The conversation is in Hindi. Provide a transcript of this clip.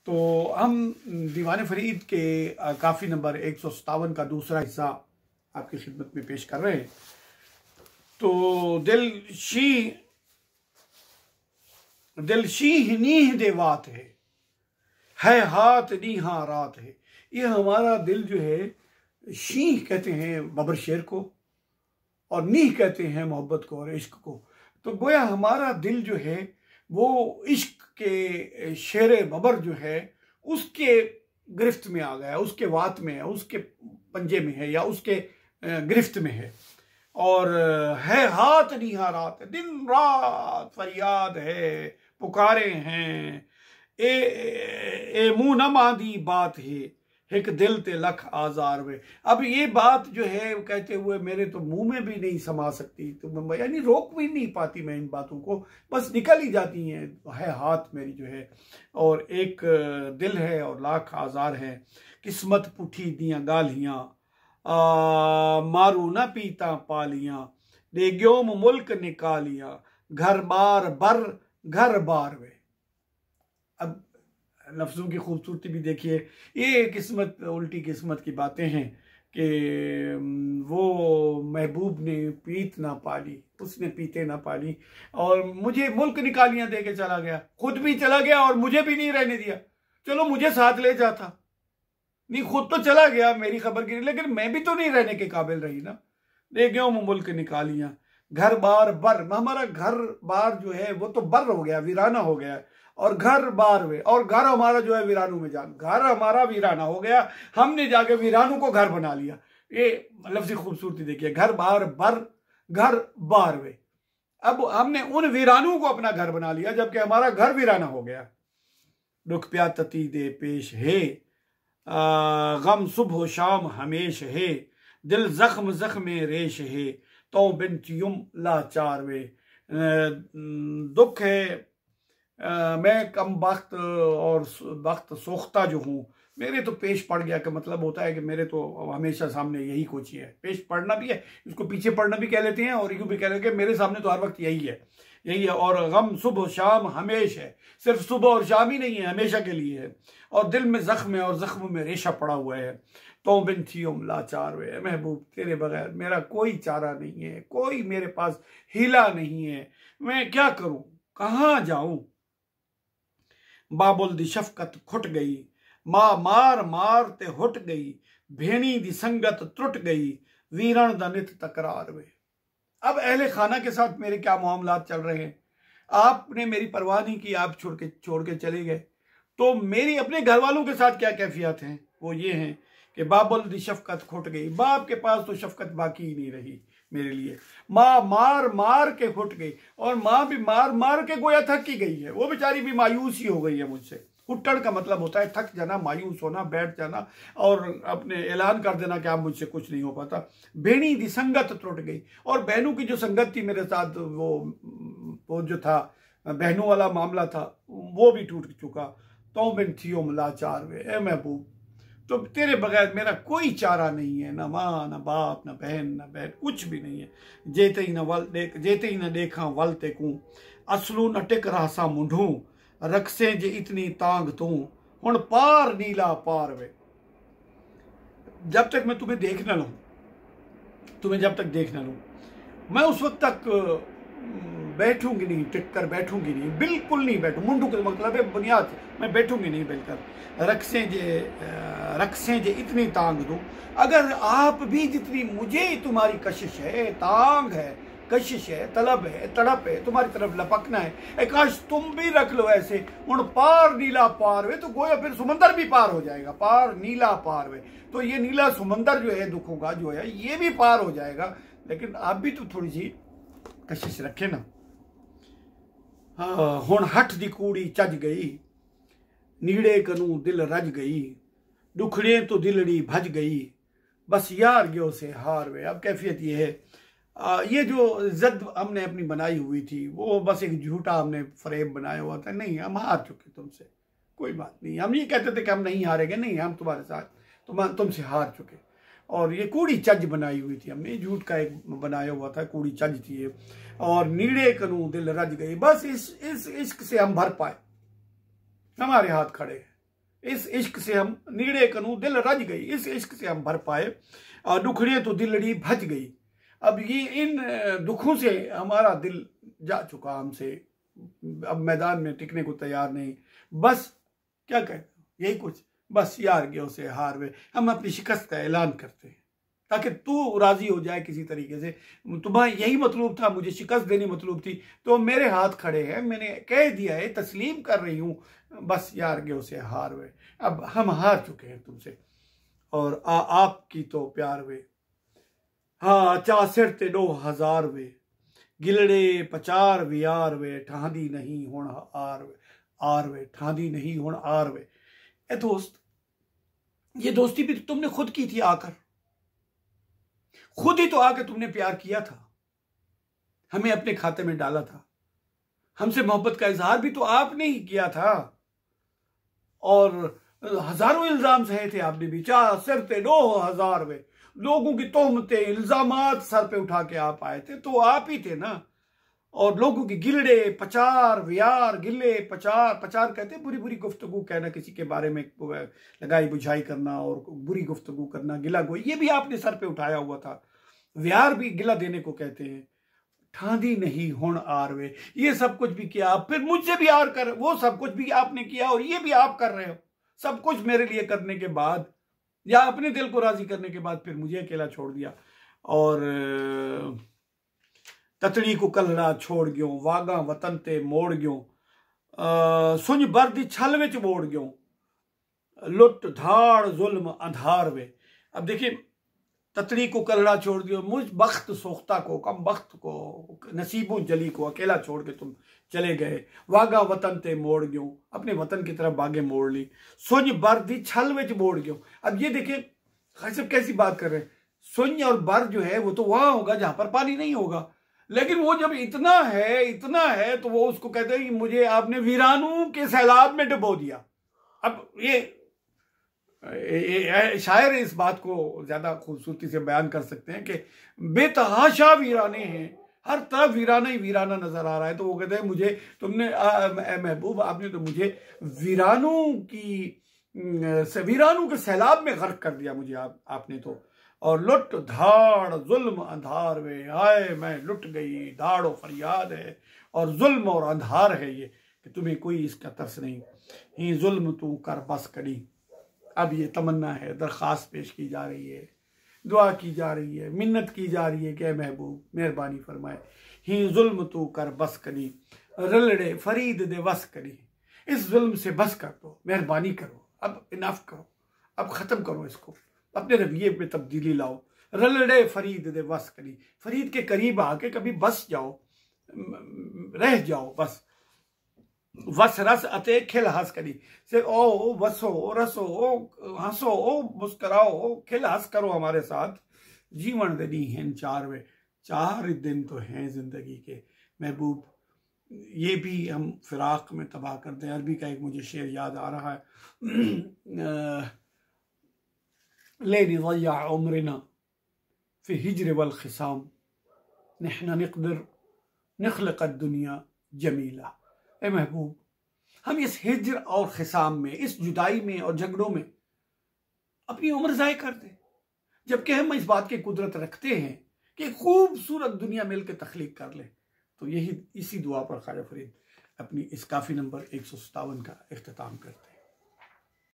तो हम दीवाने फरीद के काफ़ी नंबर 157 का दूसरा हिस्सा आपकी खिदमत में पेश कर रहे हैं। तो दिल शीह नीह देवात है हाथ नीहा रात है। ये हमारा दिल जो है, शीह कहते हैं बबर शेर को और नीह कहते हैं मोहब्बत को और इश्क को। तो गोया हमारा दिल जो है वो इश्क के शेर बबर जो है उसके गिरफ्त में आ गया, उसके वात में है, उसके पंजे में है या उसके गिरफ्त में है। और है हाथ नीहा रात, दिन रात फरियाद है, पुकारे हैं ए मुंह न मांदी बात है, एक दिल ते लख आजार वे। अब ये बात जो है कहते हुए मेरे तो मुंह में भी नहीं समा सकती, तो यानी रोक भी नहीं पाती मैं इन बातों को, बस निकल ही जाती हैं। है हाथ मेरी जो है और एक दिल है और लाख आजार है। किस्मत पुठी दियां गालियां मारू न पीता पालियां, दे ग्योम मुल्क निकालियां, घर बार वे। अब लफ्ज़ों की खूबसूरती भी देखिए। ये किस्मत, उल्टी किस्मत की बातें हैं कि वो महबूब ने पीत ना पाली, उसने पीते ना पाली और मुझे मुल्क निकालियां दे के चला गया, खुद भी चला गया और मुझे भी नहीं रहने दिया। चलो मुझे साथ ले जाता, नहीं खुद तो चला गया मेरी खबर की, लेकिन मैं भी तो नहीं रहने के काबिल रही ना। ले गया मुल्क निकालियां, घर बार हमारा घर बार जो है वो तो बर हो गया, वीराना हो गया। और घर बार वे, और घर हमारा जो है वीरानों में घर हमारा वीराना हो गया, हमने जाके वीरानों को घर बना लिया। ये लफ्ज़ी खूबसूरती देखिए, घर बार वे। अब हमने उन वीरानों को अपना घर बना लिया जबकि हमारा घर वीराना हो गया। दुख प्या तती दे पेश है, गम सुबह शाम हमेश है, दिल जख्म रेश है, तो बिन युम लाचार वे। दुख है, मैं कम वक्त और वक्त सोख्ता जो हूँ, मेरे तो पेश पड़ गया का मतलब होता है कि मेरे तो हमेशा सामने यही कुछ ही है। पेश पड़ना भी है, इसको पीछे पड़ना भी कह लेते हैं और यूँ भी कह लेते हैं मेरे सामने तो हर वक्त यही है। और गम सुबह शाम हमेश है, सिर्फ सुबह और शाम ही नहीं है, हमेशा के लिए है। और दिल में जख्म है और जख्म में रेशा पड़ा हुआ है। तो बिन थियोम लाचार वे, महबूब तेरे बगैर मेरा कोई चारा नहीं है, कोई मेरे पास हीला नहीं है, मैं क्या करूं, कहाँ जाऊं। बाबुल दी शफकत खुट गई, मां मार ते हुट गई, भेणी दी संगत त्रुट गई, वीरण दा नित तकरार वे। अब अहले खाना के साथ मेरे क्या मामलात चल रहे हैं, आपने मेरी परवाह नहीं की, आप छोड़ के चले गए। तो मेरी अपने घर वालों के साथ क्या कैफियत हैं, वो ये हैं कि बाबुल दी शफकत खुट गई, बाप के पास तो शफकत बाकी ही नहीं रही मेरे लिए। माँ मार के फुट गई और माँ भी मार के गोया थक ही गई है, वो बेचारी भी मायूस ही हो गई है मुझसे। हुट्टड़ का मतलब होता है थक जाना, मायूस होना, बैठ जाना और अपने ऐलान कर देना कि आप मुझसे कुछ नहीं हो पाता। भेणी दी संगत टूट गई, और बहनों की जो संगत थी मेरे साथ, वो जो था बहनों वाला मामला था, वो भी टूट चुका। तो बिन थियो लाचार वे, ए महबूब तो तेरे बगैर मेरा कोई चारा नहीं है, ना माँ ना बाप ना बहन कुछ भी नहीं है। जेते ही न देखा वल ते कूं, असलू न टिक रासा मुंढू, रखसे जे इतनी तांग तू, हुण पार नीला पार वे। जब तक मैं तुम्हें देख न लूं, जब तक देख न लूं, मैं उस वक्त तक बैठूंगी नहीं, टिक कर बैठूंगी नहीं, बिल्कुल नहीं बैठू। मुंडू का मतलब है बुनियाद, मैं बैठूंगी नहीं बैठकर। रक्सें जे इतनी तांग दूं, अगर आप भी जितनी मुझे तुम्हारी कशिश है, तांग है, कशिश है, तलब है, तड़प है, तुम्हारी तरफ लपकना है, काश तुम भी रख लो ऐसे। उन पार नीला पार वे, तो गोया फिर समंदर भी पार हो जाएगा। पार नीला पार वे, तो ये नीला समंदर जो है दुखों का जो है ये भी पार हो जाएगा। लेकिन आप भी तो थोड़ी सी कशिश रखे ना। हाँ, हुण हठ दी कूड़ी चज गई, नीड़े कनू दिल रज गई, दुखड़े तो दिलड़ी भज गई, बस यार गयो से हार वे। अब कैफियत ये है, ये जो जद हमने अपनी बनाई हुई थी वो बस एक झूठा हमने फरेब बनाया हुआ था। नहीं, हम हार चुके तुमसे, कोई बात नहीं। हम ये कहते थे कि हम नहीं हारेंगे, नहीं, हम तुम्हारे साथ, तुमसे हार चुके। और ये कूड़ी चज बनाई हुई थी हमने, झूठ का एक बनाया हुआ था, कूड़ी चज थी ये। और नीड़े कनू दिल रज गई, बस इस इश्क से हम भर पाए, हमारे हाथ खड़े हैं। इस इश्क से हम नीड़े कनू दिल रज गई, इस इश्क से हम भर पाए और दुखड़े तो दिलड़ी भज गई। अब ये इन दुखों से हमारा दिल जा चुका हमसे, अब मैदान में टिकने को तैयार नहीं। बस क्या कहें, यही कुछ, बस यार गयो से हार वे। हम अपनी शिकस्त का ऐलान करते हैं ताकि तू राजी हो जाए किसी तरीके से। तुम्हारा यही मतलूब था, मुझे शिकस्त देनी मतलूब थी, तो मेरे हाथ खड़े हैं, मैंने कह दिया है, तस्लीम कर रही हूं, बस यार गयो से हार वे। अब हम हार चुके हैं तुमसे और आपकी तो प्यार वे। हाँ चा सिर ते 2000 वे, गिलड़े पचार वियार वे, ठांदी नहीं हुण आर वे, आर वे ठांदी नहीं हुण आर वे। ए दोस्त, ये दोस्ती भी तो तुमने खुद की थी, आकर खुद ही तो आके तुमने प्यार किया था, हमें अपने खाते में डाला था, हमसे मोहब्बत का इजहार भी तो आपने ही किया था और हजारों इल्जाम सहे थे आपने भी। चार सिर पे 2000 वे, लोगों की तोहमतें इल्जामात सर पे उठा के आप आए थे, तो आप ही थे ना। और लोगों की गिलड़े पचार वियार, गिले पचार, पचार कहते बुरी बुरी गुफ्तगू कहना, किसी के बारे में लगाई बुझाई करना और बुरी गुफ्तगू करना, गिला गोई, ये भी आपने सर पे उठाया हुआ था। वियार भी गिला देने को कहते हैं। ठांदी नहीं हुण आर वे, ये सब कुछ भी किया आप, फिर मुझसे भी आर कर, वो सब कुछ भी आपने किया और ये भी आप कर रहे हो। सब कुछ मेरे लिए करने के बाद या अपने दिल को राजी करने के बाद फिर मुझे अकेला छोड़ दिया। और ततड़ी को कलड़ा छोड़ गयो, वागा वतन ते मोड़ गयो, सुंज बर्दी छल विच मोड़ गयो, लुट धाड़ जुल्म अंधार वे। अब देखिए, ततड़ी को कलड़ा छोड़ दियो, मुझ बख्त सोख्ता को, कम बख्त को, नसीबों जली को अकेला छोड़ के तुम चले गए। वागा वतन ते मोड़ गयो, अपने वतन की तरफ बागे मोड़ ली। सुंज बर्दी छल विच मोड़ गयो। अब ये देखिए सब कैसी बात कर रहे हैं। सुंज और बर जो है वो तो वहां होगा जहां पर पानी नहीं होगा, लेकिन वो जब इतना है तो वो उसको कहते हैं कि मुझे आपने वीरानों के सैलाब में डुबो दिया। अब ये शायर इस बात को ज्यादा खूबसूरती से बयान कर सकते हैं कि बेतहाशा वीराने हैं, हर तरफ वीराना ही वीराना नजर आ रहा है। तो वो कहते हैं मुझे तुमने महबूब, आपने तो मुझे वीरानों के सैलाब में गर्क कर दिया मुझे आपने तो। और लुट धाड़ जुल्म अंधार वे, हाय मैं लुट गई, धाड़ और फरियाद है और जुल्म और अंधार है ये कि तुम्हें कोई इसका तरस नहीं। ही जुल्म तू कर बस कड़ी। अब ये तमन्ना है, दरख्वास्त पेश की जा रही है, दुआ की जा रही है, मिन्नत की जा रही है कि महबूब मेहरबानी फरमाए। ही जुल्म तू कर बस करी, रलड़े फरीद दे बस करी। इस जुल्म से बस कर दो, मेहरबानी करो, अब इनाफ करो, अब खत्म करो इसको, अपने रवैये पे तब्दीली लाओ। रलड़े फरीद दे बस करी, फरीद के करीब आके कभी बस जाओ, रह जाओ बस। वस रस अते खिल हंस करी से, ओ वसो रसो हंसो, मुस्कराओ, खिल हंस करो हमारे साथ। जीवन दनी हैं 4 दिन तो हैं जिंदगी के महबूब। ये भी हम फिराक में तबाह करते हैं। अरबी का एक मुझे शेर याद आ रहा है, ले निज़य्या उम्रना फी हिज्र वल खिसाम, नहना निक़दिर निख़लक़ दुनिया जमीला। ए महबूब, हम इस हिज्र और खिसाम में, इस जुदाई में और झगड़ों में अपनी उम्र ज़ाय कर दें, जबकि हम इस बात की कुदरत रखते हैं कि खूबसूरत दुनिया मिलकर तख्लीक कर ले। तो यही इसी दुआ पर ख्वाजा फरीद अपनी इस काफ़ी नंबर 157 का इख्तिताम करते हैं।